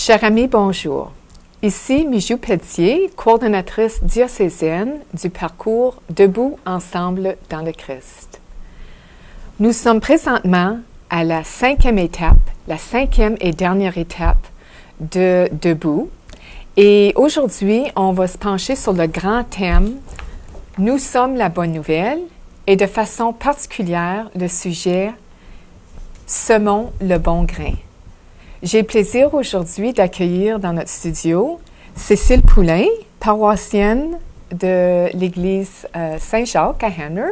Chers amis, bonjour. Ici Mijou Pelletier, coordonnatrice diocésaine du parcours Debout ensemble dans le Christ. Nous sommes présentement à la 5e étape, la 5e et dernière étape de Debout. Et aujourd'hui, on va se pencher sur le grand thème « Nous sommes la bonne nouvelle » et de façon particulière le sujet « Semons le bon grain ». J'ai le plaisir aujourd'hui d'accueillir dans notre studio Cécile Poulain, paroissienne de l'Église Saint-Jacques à Hanmer.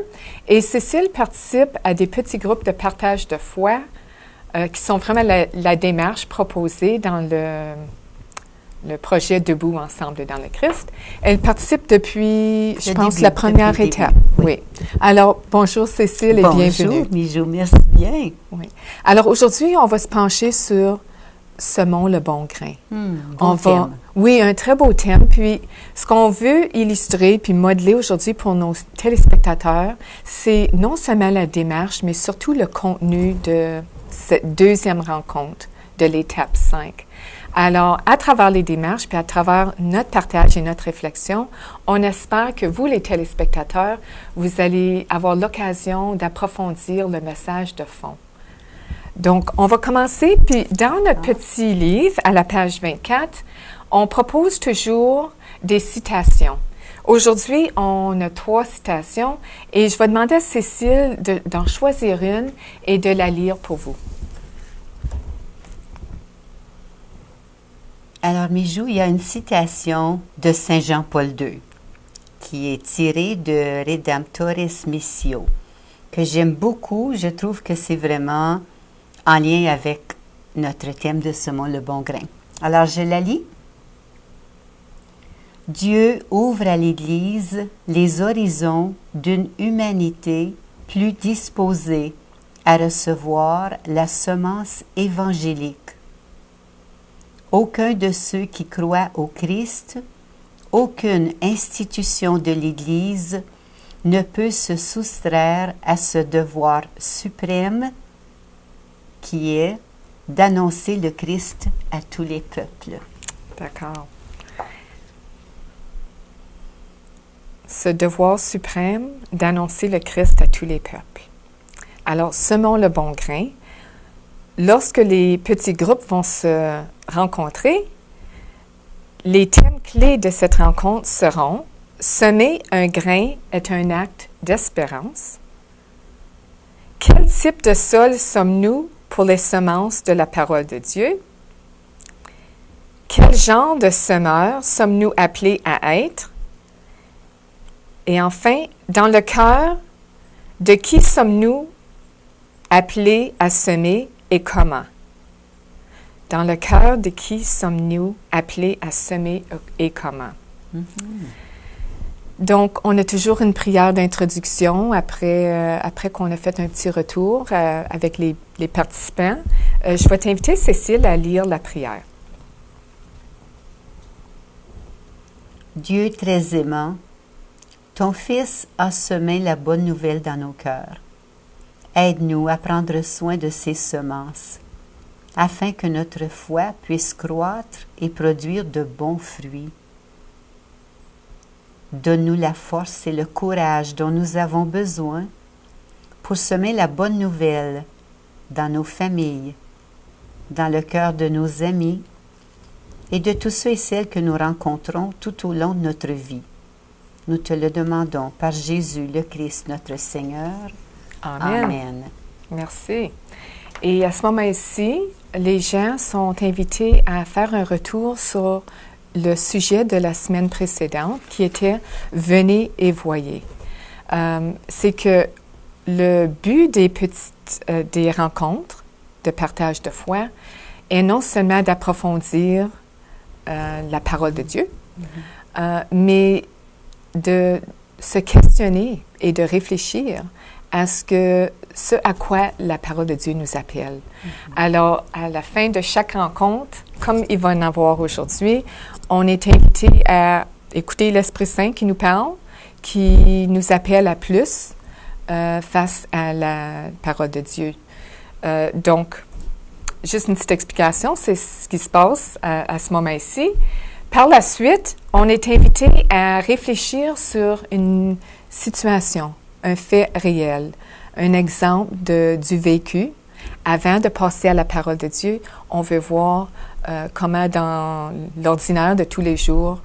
Et Cécile participe à des petits groupes de partage de foi qui sont vraiment la démarche proposée dans le projet Debout ensemble dans le Christ. Elle participe depuis, je pense, la première étape. Oui. Alors, bonjour Cécile et bienvenue. Bonjour Mijou, merci bien. Oui. Alors aujourd'hui, on va se pencher sur Semons le bon grain. Oui, un très beau thème. Puis, ce qu'on veut illustrer puis modeler aujourd'hui pour nos téléspectateurs, c'est non seulement la démarche, mais surtout le contenu de cette deuxième rencontre de l'étape 5. Alors, à travers les démarches, puis à travers notre partage et notre réflexion, on espère que vous, les téléspectateurs, vous allez avoir l'occasion d'approfondir le message de fond. Donc, on va commencer, puis dans notre petit livre, à la page 24, on propose toujours des citations. Aujourd'hui, on a 3 citations et je vais demander à Cécile d'en choisir une et de la lire pour vous. Alors, Mijou, il y a une citation de Saint Jean-Paul II qui est tirée de Redemptoris Missio, que j'aime beaucoup. Je trouve que c'est vraiment en lien avec notre thème de Semons le bon grain. Alors, je la lis. Dieu ouvre à l'Église les horizons d'une humanité plus disposée à recevoir la semence évangélique. Aucun de ceux qui croient au Christ, aucune institution de l'Église ne peut se soustraire à ce devoir suprême qui est d'annoncer le Christ à tous les peuples. D'accord. Ce devoir suprême d'annoncer le Christ à tous les peuples. Alors, semons le bon grain. Lorsque les petits groupes vont se rencontrer, les thèmes clés de cette rencontre seront « Semer un grain est un acte d'espérance ». Quel type de sol sommes-nous pour les semences de la parole de Dieu? Quel genre de semeur sommes-nous appelés à être? Et enfin, dans le cœur, de qui sommes-nous appelés à semer et comment? Dans le cœur de qui sommes-nous appelés à semer et comment? Donc, on a toujours une prière d'introduction après qu'on a fait un petit retour avec les participants. Je vais t'inviter, Cécile, à lire la prière. Dieu très aimant, ton Fils a semé la bonne nouvelle dans nos cœurs. Aide-nous à prendre soin de ces semences, afin que notre foi puisse croître et produire de bons fruits. Donne-nous la force et le courage dont nous avons besoin pour semer la bonne nouvelle dans nos familles, dans le cœur de nos amis et de tous ceux et celles que nous rencontrons tout au long de notre vie. Nous te le demandons par Jésus le Christ, notre Seigneur. Amen. Amen. Merci. Et à ce moment-ci, les gens sont invités à faire un retour sur le sujet de la semaine précédente qui était « Venez et voyez ». C'est que le but des rencontres de partage de foi est non seulement d'approfondir la parole de Dieu, mais de se questionner et de réfléchir à ce à quoi la parole de Dieu nous appelle. Alors, à la fin de chaque rencontre, comme il va en avoir aujourd'hui, on est invité à écouter l'Esprit Saint qui nous parle, qui nous appelle à plus face à la parole de Dieu. Donc, juste une petite explication, c'est ce qui se passe à ce moment-ci. Par la suite, on est invité à réfléchir sur une situation, un fait réel, un exemple du vécu. Avant de passer à la parole de Dieu, on veut voir comment dans l'ordinaire de tous les jours,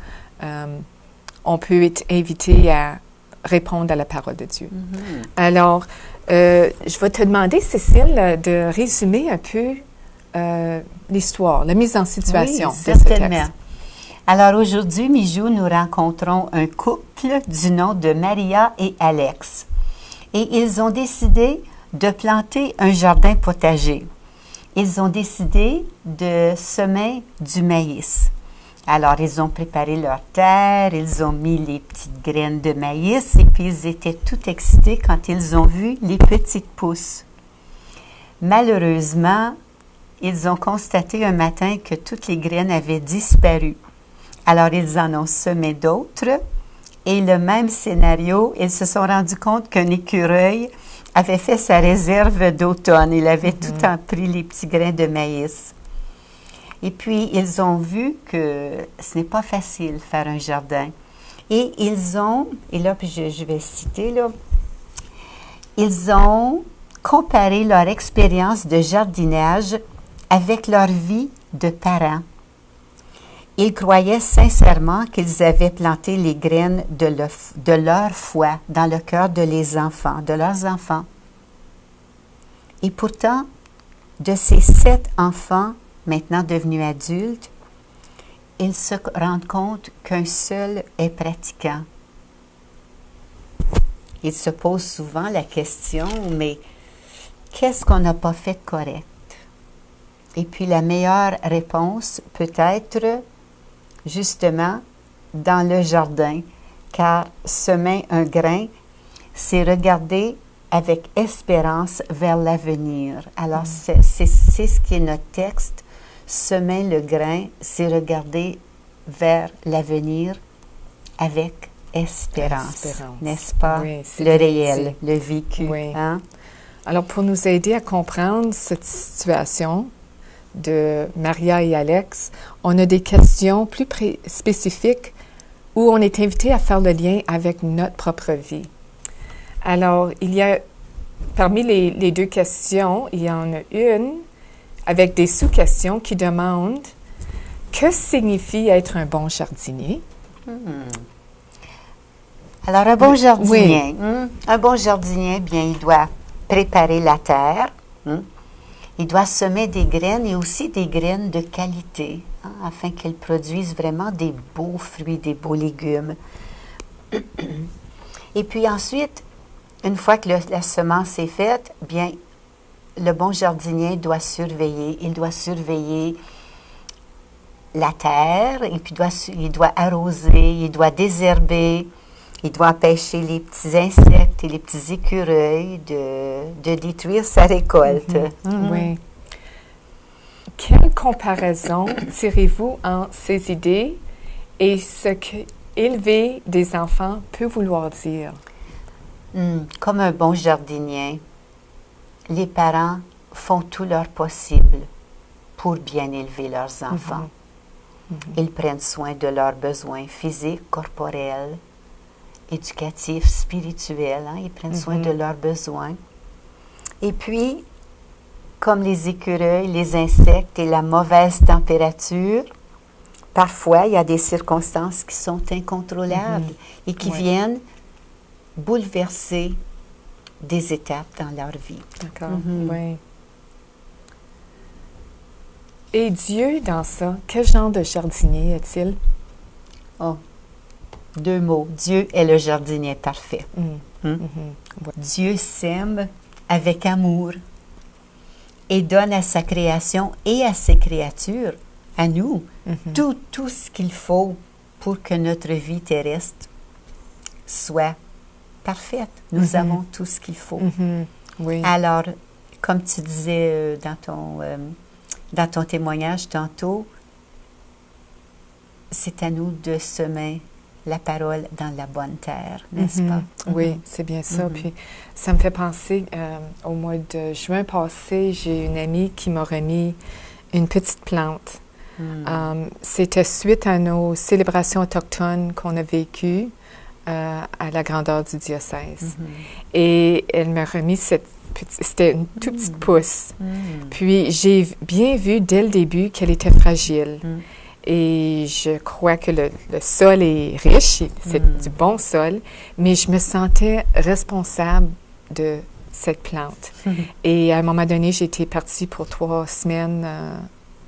on peut être invité à répondre à la parole de Dieu. Mhm. Alors, je vais te demander, Cécile, de résumer un peu l'histoire, la mise en situation Oui, de ce certainement. texte. Alors aujourd'hui, Mijou, nous rencontrons un couple du nom de Maria et Alex. Et ils ont décidé de planter un jardin potager. Ils ont décidé de semer du maïs. Alors, ils ont préparé leur terre, ils ont mis les petites graines de maïs et puis ils étaient tout excités quand ils ont vu les petites pousses. Malheureusement, ils ont constaté un matin que toutes les graines avaient disparu. Alors, ils en ont semé d'autres et le même scénario, ils se sont rendus compte qu'un écureuil avait fait sa réserve d'automne. Il avait tout en pris les petits grains de maïs. Et puis, ils ont vu que ce n'est pas facile faire un jardin. Et ils ont, et là, puis je vais citer, là, ils ont comparé leur expérience de jardinage avec leur vie de parents. Ils croyaient sincèrement qu'ils avaient planté les graines de leur foi dans le cœur de leurs enfants. Et pourtant, de ces 7 enfants, maintenant devenus adultes, ils se rendent compte qu'un seul est pratiquant. Ils se posent souvent la question, mais qu'est-ce qu'on n'a pas fait de correct? Et puis la meilleure réponse peut être justement dans le jardin, car semer un grain, c'est regarder avec espérance vers l'avenir. Alors, c'est ce qui est notre texte. Semer le grain, c'est regarder vers l'avenir avec espérance. N'est-ce pas? Oui, c'est le bien réel, dit. le vécu. Oui. Hein? Alors, pour nous aider à comprendre cette situation de Maria et Alex, on a des questions plus spécifiques où on est invité à faire le lien avec notre propre vie. Alors, il y a, parmi les 2 questions, il y en a une avec des sous-questions qui demandent « Que signifie être un bon jardinier? » Alors, un bon jardinier, Oui. Un bon jardinier, bien, il doit préparer la terre, il doit semer des graines et aussi des graines de qualité, afin qu'elles produisent vraiment des beaux fruits, des beaux légumes. Et puis ensuite, une fois que la semence est faite, bien, le bon jardinier doit surveiller. Il doit surveiller la terre, et puis il doit arroser, il doit désherber, il doit empêcher les petits insectes et les petits écureuils de détruire sa récolte. Oui. Quelle comparaison tirez-vous entre ces idées et ce que élever des enfants peut vouloir dire? Comme un bon jardinier, les parents font tout leur possible pour bien élever leurs enfants. Ils prennent soin de leurs besoins physiques, corporels, éducatifs, spirituels. Ils prennent soin de leurs besoins. Et puis, comme les écureuils, les insectes et la mauvaise température, parfois, il y a des circonstances qui sont incontrôlables et qui viennent bouleverser des étapes dans leur vie. D'accord, oui. Et Dieu, dans ça, quel genre de jardinier est-il? Oh, 2 mots. Dieu est le jardinier parfait. Ouais. Dieu s'aime avec amour et donne à sa création et à ses créatures, à nous, tout ce qu'il faut pour que notre vie terrestre soit parfaite. Nous avons tout ce qu'il faut. Oui. Alors, comme tu disais dans ton témoignage tantôt, c'est à nous de semer la parole dans la bonne terre, n'est-ce pas? Oui, c'est bien ça. Puis ça me fait penser, au mois de juin passé, j'ai une amie qui m'a remis une petite plante. C'était suite à nos célébrations autochtones qu'on a vécues à la grandeur du diocèse. Et elle m'a remis c'était une toute petite pousse. Puis j'ai bien vu dès le début qu'elle était fragile. Et je crois que le sol est riche, c'est du bon sol, mais je me sentais responsable de cette plante. Et à un moment donné, j'étais partie pour 3 semaines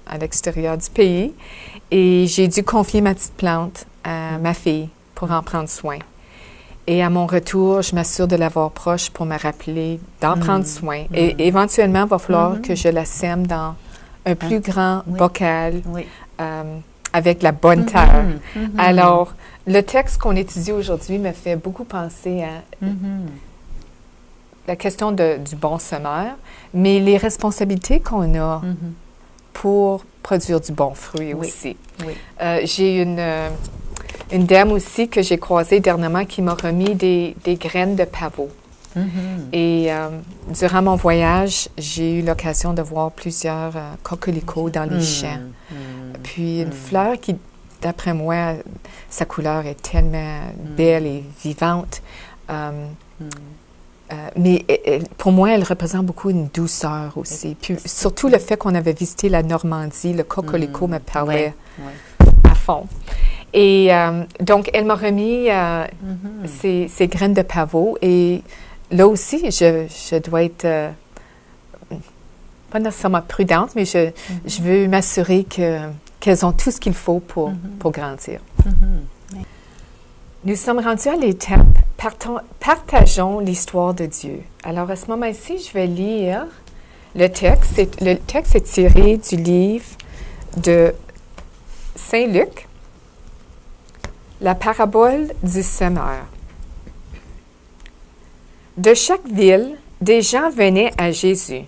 à l'extérieur du pays et j'ai dû confier ma petite plante à ma fille pour en prendre soin. Et à mon retour, je m'assure de l'avoir proche pour me rappeler d'en prendre soin. Et éventuellement, il va falloir que je la sème dans un plus grand bocal avec la bonne terre. Alors, le texte qu'on étudie aujourd'hui me fait beaucoup penser à la question du bon semeur, mais les responsabilités qu'on a pour produire du bon fruit aussi. J'ai une dame aussi que j'ai croisée dernièrement qui m'a remis des graines de pavot. Et durant mon voyage, j'ai eu l'occasion de voir plusieurs coquelicots dans les champs. Puis une fleur qui, d'après moi, sa couleur est tellement belle et vivante. Mais pour moi, elle représente beaucoup une douceur aussi. Puis surtout le fait qu'on avait visité la Normandie, le coquelicot me parlait à fond. Et donc, elle m'a remis ces graines de pavot. Et là aussi, je dois être pas nécessairement prudente, mais je veux m'assurer qu'elles ont tout ce qu'il faut pour grandir. Nous sommes rendus à l'étape « Partageons l'histoire de Dieu ». Alors, à ce moment-ci, je vais lire le texte. Le texte est tiré du livre de Saint Luc, la parabole du semeur. De chaque ville, des gens venaient à Jésus.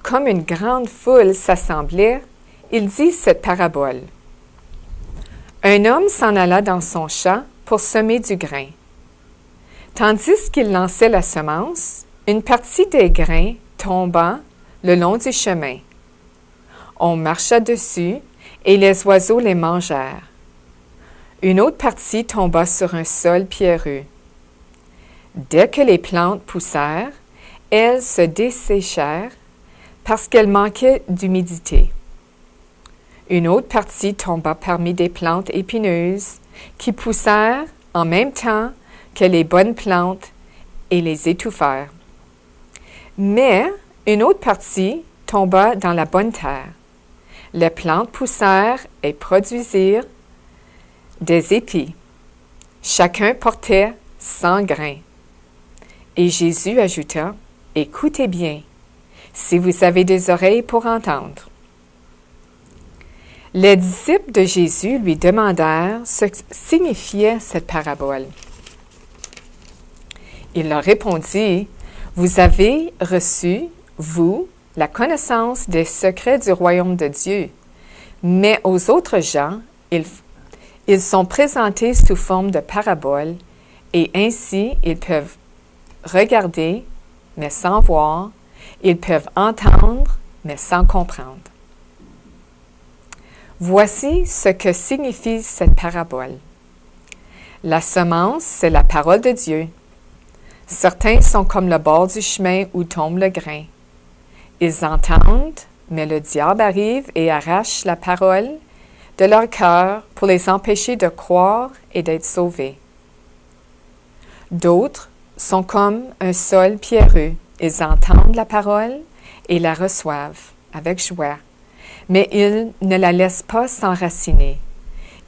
Comme une grande foule s'assemblait, il dit cette parabole. Un homme s'en alla dans son champ pour semer du grain. Tandis qu'il lançait la semence, une partie des grains tomba le long du chemin. On marcha dessus et les oiseaux les mangèrent. Une autre partie tomba sur un sol pierreux. Dès que les plantes poussèrent, elles se desséchèrent parce qu'elles manquaient d'humidité. Une autre partie tomba parmi des plantes épineuses qui poussèrent en même temps que les bonnes plantes et les étouffèrent. Mais une autre partie tomba dans la bonne terre. Les plantes poussèrent et produisirent des épis. Chacun portait 100 grains. Et Jésus ajouta, « Écoutez bien, si vous avez des oreilles pour entendre. » Les disciples de Jésus lui demandèrent ce que signifiait cette parabole. Il leur répondit, « Vous avez reçu, vous, la connaissance des secrets du royaume de Dieu, mais aux autres gens, ils sont présentés sous forme de paraboles, et ainsi ils peuvent regarder, mais sans voir, ils peuvent entendre, mais sans comprendre. Voici ce que signifie cette parabole. La semence, c'est la parole de Dieu. Certains sont comme le bord du chemin où tombe le grain. Ils entendent, mais le diable arrive et arrache la parole de leur cœur pour les empêcher de croire et d'être sauvés. D'autres sont comme un sol pierreux. Ils entendent la parole et la reçoivent avec joie, mais ils ne la laissent pas s'enraciner.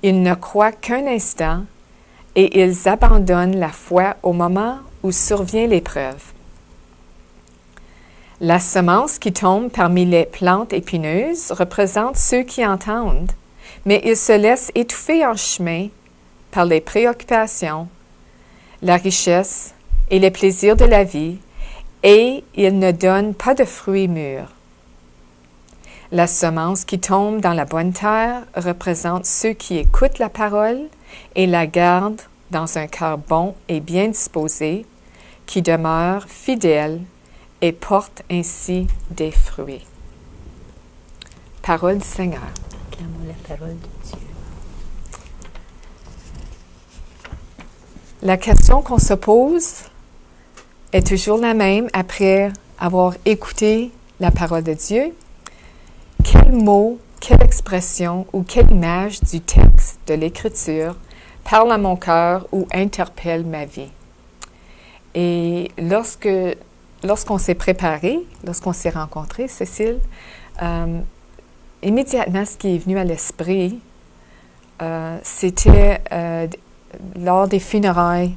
Ils ne croient qu'un instant et ils abandonnent la foi au moment où survient l'épreuve. La semence qui tombe parmi les plantes épineuses représente ceux qui entendent, mais ils se laissent étouffer en chemin par les préoccupations, la richesse et les plaisirs de la vie, et ils ne donnent pas de fruits mûrs. La semence qui tombe dans la bonne terre représente ceux qui écoutent la parole et la garde dans un cœur bon et bien disposé, qui demeure fidèle et porte ainsi des fruits. Parole du Seigneur. Acclamons la parole de Dieu. La question qu'on se pose est toujours la même après avoir écouté la parole de Dieu. Quel mot, quelle expression ou quelle image du texte de l'Écriture parle à mon cœur ou interpelle ma vie? Et lorsqu'on s'est préparé, lorsqu'on s'est rencontrés, Cécile, immédiatement, ce qui est venu à l'esprit, c'était lors des funérailles,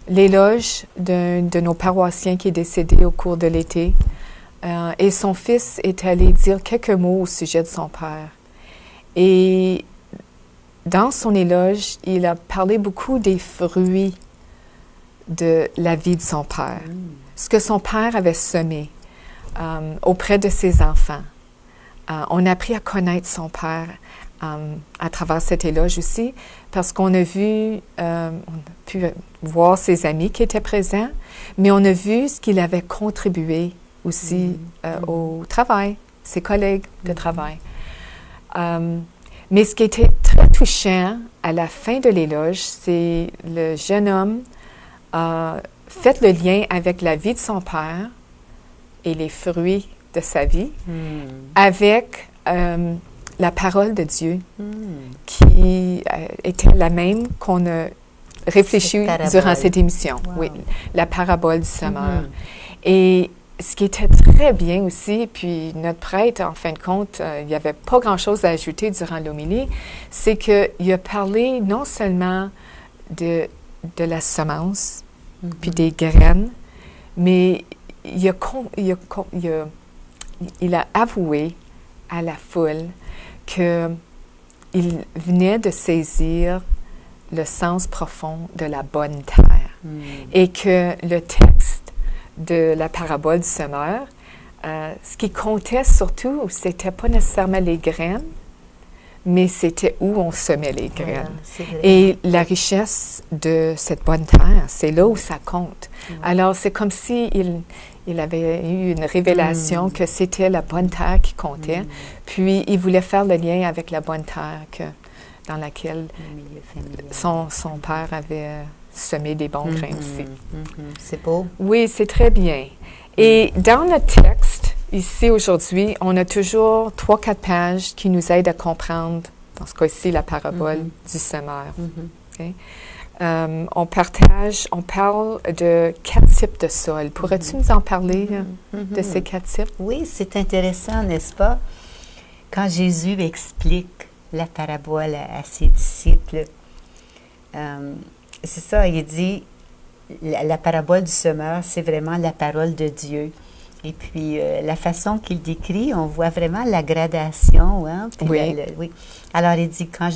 l'éloge de nos paroissiens qui est décédé au cours de l'été. Et son fils est allé dire quelques mots au sujet de son père. Et dans son éloge, il a parlé beaucoup des fruits de la vie de son père, ce que son père avait semé auprès de ses enfants. On a appris à connaître son père à travers cet éloge aussi, parce qu'on a vu, on a pu voir ses amis qui étaient présents, mais on a vu ce qu'il avait contribué aussi au travail, ses collègues de travail. Mais ce qui était très touchant à la fin de l'éloge, c'est le jeune homme a fait le lien avec la vie de son père et les fruits de sa vie avec la parole de Dieu qui était la même qu'on a réfléchi durant cette émission. Wow. Oui, la parabole du semeur. Et ce qui était très bien aussi, puis notre prêtre, en fin de compte, il n'y avait pas grand-chose à ajouter durant l'homélie, c'est qu'il a parlé non seulement de la semence, puis des graines, mais il a avoué à la foule qu'il venait de saisir le sens profond de la bonne terre et que le texte de la parabole du semeur, ce qui comptait surtout, c'était pas nécessairement les graines, mais c'était où on semait les graines. Et la richesse de cette bonne terre, c'est là où ça compte. Alors, c'est comme si il avait eu une révélation que c'était la bonne terre qui comptait, puis il voulait faire le lien avec la bonne terre dans laquelle son père avait semé des bons grains aussi. C'est beau. Oui, c'est très bien. Et dans le texte, ici aujourd'hui, on a toujours 3-4 pages qui nous aident à comprendre, dans ce cas-ci, la parabole du semeur. Okay? On parle de 4 types de sol. Pourrais-tu nous en parler de ces 4 types? Oui, c'est intéressant, n'est-ce pas? Quand Jésus explique la parabole à ses disciples, c'est ça, il dit, la parabole du semeur, c'est vraiment la parole de Dieu. Et puis, la façon qu'il décrit, on voit vraiment la gradation. Hein? Puis oui. Oui. Alors, il dit, quand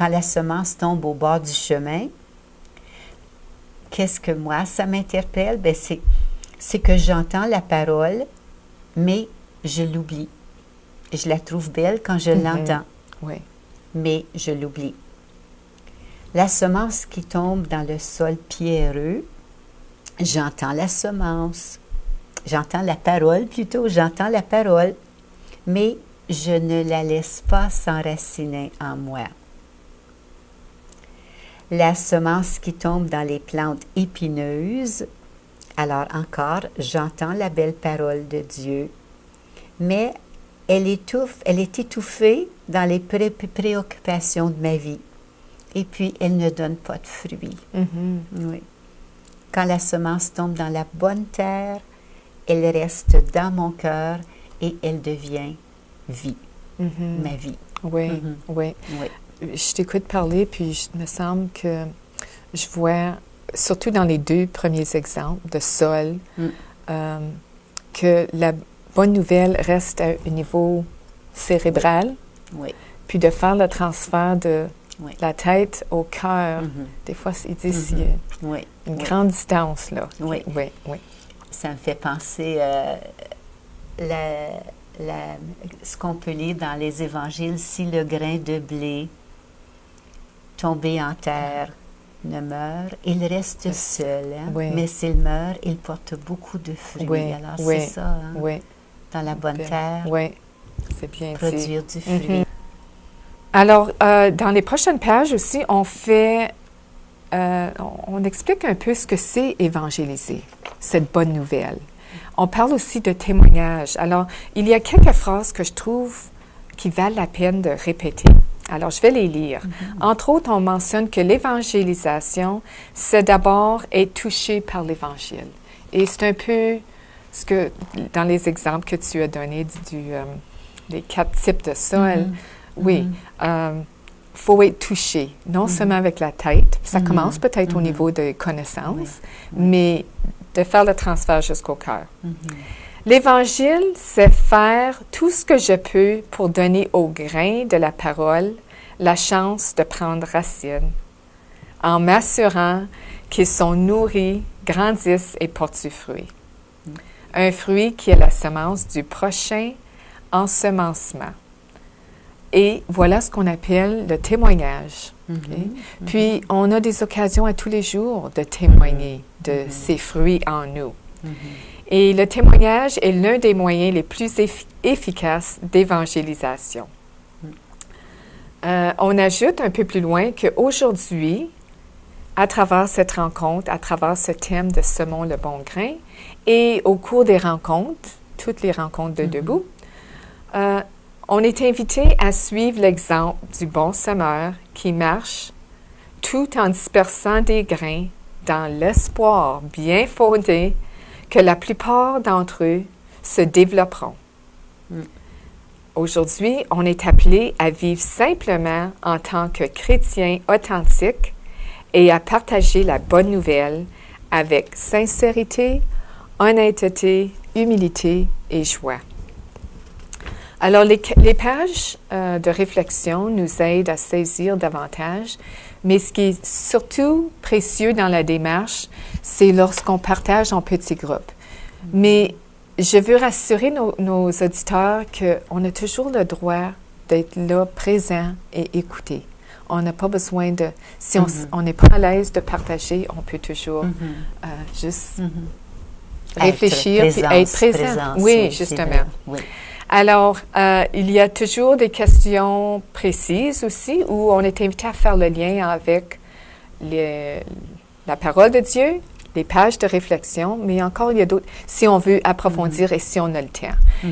la semence tombe au bord du chemin, qu'est-ce que moi, ça m'interpelle? Bien, c'est que j'entends la parole, mais je l'oublie. Je la trouve belle quand je l'entends, mais je l'oublie. La semence qui tombe dans le sol pierreux, j'entends la semence. J'entends la parole plutôt, j'entends la parole, mais je ne la laisse pas s'enraciner en moi. La semence qui tombe dans les plantes épineuses, alors encore, j'entends la belle parole de Dieu, mais elle est étouffée dans les préoccupations de ma vie. Et puis, elle ne donne pas de fruits. Oui. Quand la semence tombe dans la bonne terre, elle reste dans mon cœur et elle devient vie, ma vie. Oui, oui. Je t'écoute parler, puis il me semble que je vois, surtout dans les 2 premiers exemples de sol, que la bonne nouvelle reste à un niveau cérébral, puis de faire le transfert de la tête au cœur. Des fois, ils disent qu'il y a une grande distance, là. Oui. Ça me fait penser ce qu'on peut lire dans les évangiles, si le grain de blé tombé en terre ne meurt, il reste seul. Hein? Oui. Mais s'il meurt, il porte beaucoup de fruits. Oui, Alors, oui, c'est ça, hein? oui. Dans la bonne Bien. terre, Oui, c'est bien dit. produire du fruit. Alors, dans les prochaines pages aussi, on explique un peu ce que c'est évangéliser, cette bonne nouvelle. On parle aussi de témoignage. Alors, il y a quelques phrases que je trouve qui valent la peine de répéter. Alors, je vais les lire. Entre autres, on mentionne que l'évangélisation, c'est d'abord être touché par l'Évangile. Et c'est un peu ce que, dans les exemples que tu as donnés des 4 types de sol, oui, faut être touché, non seulement avec la tête, ça commence peut-être au niveau de connaissances, mais de faire le transfert jusqu'au cœur. L'Évangile, c'est faire tout ce que je peux pour donner au grain de la parole la chance de prendre racine, en m'assurant qu'ils sont nourris, grandissent et portent du fruit. Un fruit qui est la semence du prochain ensemencement. Et voilà ce qu'on appelle le témoignage. Okay? Puis, on a des occasions à tous les jours de témoigner de ces fruits en nous. Et le témoignage est l'un des moyens les plus efficaces d'évangélisation. On ajoute un peu plus loin qu'aujourd'hui, à travers cette rencontre, à travers ce thème de Semons le bon grain, et au cours des rencontres, toutes les rencontres de Debout, on est invité à suivre l'exemple du bon semeur qui marche tout en dispersant des grains dans l'espoir bien fondé que la plupart d'entre eux se développeront. Aujourd'hui, on est appelé à vivre simplement en tant que chrétien authentique et à partager la bonne nouvelle avec sincérité, honnêteté, humilité et joie. Alors, les pages de réflexion nous aident à saisir davantage, mais ce qui est surtout précieux dans la démarche, c'est lorsqu'on partage en petits groupes. Mais je veux rassurer nos auditeurs qu'on a toujours le droit d'être là, présent et écouter. On n'a pas besoin de... Si on n'est pas à l'aise de partager, on peut toujours juste réfléchir et être présent. Présence, oui, justement. Oui. Alors, il y a toujours des questions précises aussi où on est invité à faire le lien avec la parole de Dieu, les pages de réflexion, mais encore, il y a d'autres, si on veut approfondir et si on a le temps.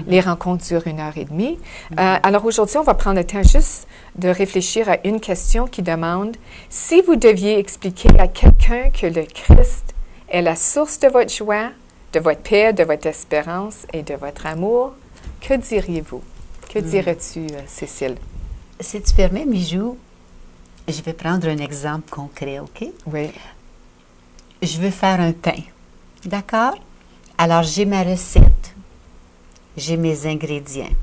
Les rencontres durent 1h30. Alors, aujourd'hui, on va prendre le temps juste de réfléchir à une question qui demande « Si vous deviez expliquer à quelqu'un que le Christ est la source de votre joie, de votre paix, de votre espérance et de votre amour, que diriez-vous? Que dirais-tu, Cécile? Si tu permets, Mijou, je vais prendre un exemple concret, OK? Oui. Je veux faire un pain, d'accord? Alors, j'ai ma recette, j'ai mes ingrédients.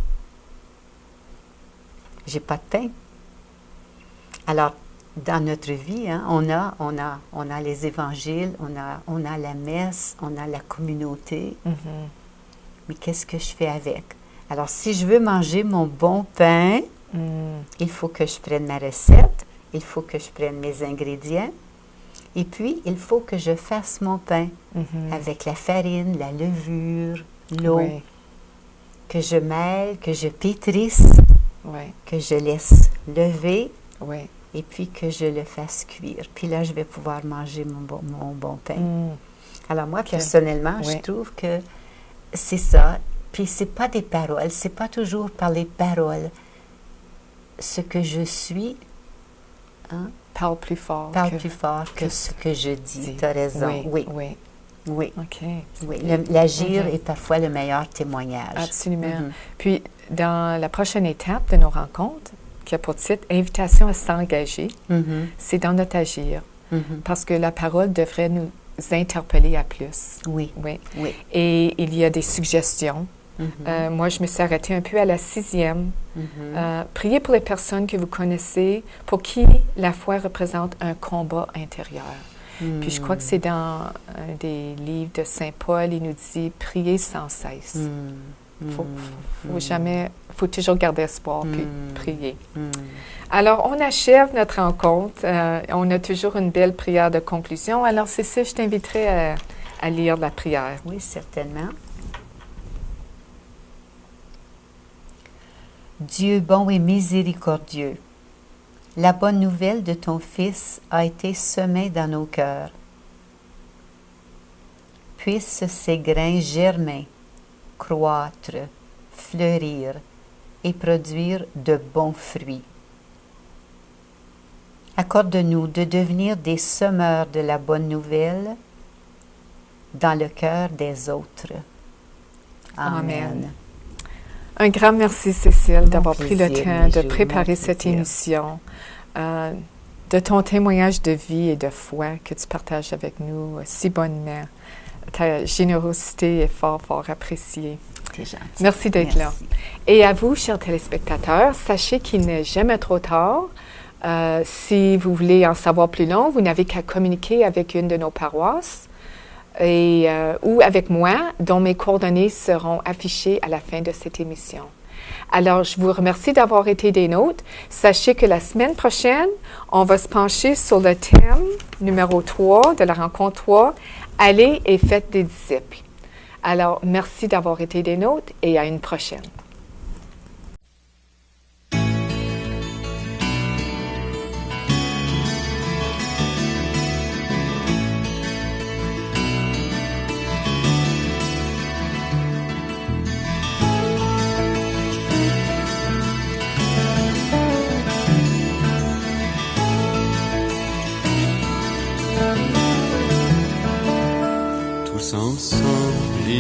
J'ai pas de pain. Alors, dans notre vie, hein, on a les évangiles, on a la messe, on a la communauté. Mais qu'est-ce que je fais avec? Alors, si je veux manger mon bon pain, il faut que je prenne ma recette, il faut que je prenne mes ingrédients, et puis, il faut que je fasse mon pain avec la farine, la levure, l'eau, que je mêle, que je pétrisse, que je laisse lever, et puis que je le fasse cuire. Puis là, je vais pouvoir manger mon bon pain. Alors moi, personnellement, je trouve que c'est ça. Puis c'est pas des paroles, c'est pas toujours par les paroles. Ce que je suis, hein, parle plus fort que ce que je dis. Tu as raison. Oui. OK. Oui. L'agir est parfois le meilleur témoignage. Absolument. Puis, dans la prochaine étape de nos rencontres, qui a pour titre « Invitation à s'engager », c'est dans notre agir. Parce que la parole devrait nous interpeller à plus. Oui. Et il y a des suggestions. Moi, je me suis arrêtée un peu à la 6e. Priez pour les personnes que vous connaissez, pour qui la foi représente un combat intérieur. Puis je crois que c'est dans un des livres de Saint Paul, il nous dit « Priez sans cesse ». Il ne faut jamais faut toujours garder espoir puis prier. Alors, on achève notre rencontre. On a toujours une belle prière de conclusion. Alors, Cécile, je t'inviterai à lire la prière. Oui, certainement. Dieu bon et miséricordieux, la bonne nouvelle de ton Fils a été semée dans nos cœurs. Puissent ces grains germer, croître, fleurir et produire de bons fruits. Accorde-nous de devenir des semeurs de la bonne nouvelle dans le cœur des autres. Amen. Un grand merci, Cécile, d'avoir pris le plaisir, temps de Mijou, préparer mon cette plaisir. émission, de ton témoignage de vie et de foi que tu partages avec nous si bonnement. Ta générosité est fort, fort appréciée. C'est gentil. Merci d'être là. Merci. Et à vous, chers téléspectateurs, sachez qu'il n'est jamais trop tard. Si vous voulez en savoir plus long, vous n'avez qu'à communiquer avec une de nos paroisses ou avec moi, dont mes coordonnées seront affichées à la fin de cette émission. Alors, je vous remercie d'avoir été des nôtres. Sachez que la semaine prochaine, on va se pencher sur le thème numéro 3 de la rencontre 3, « Allez et faites des disciples ». Alors, merci d'avoir été des nôtres et à une prochaine. Tous ensemble.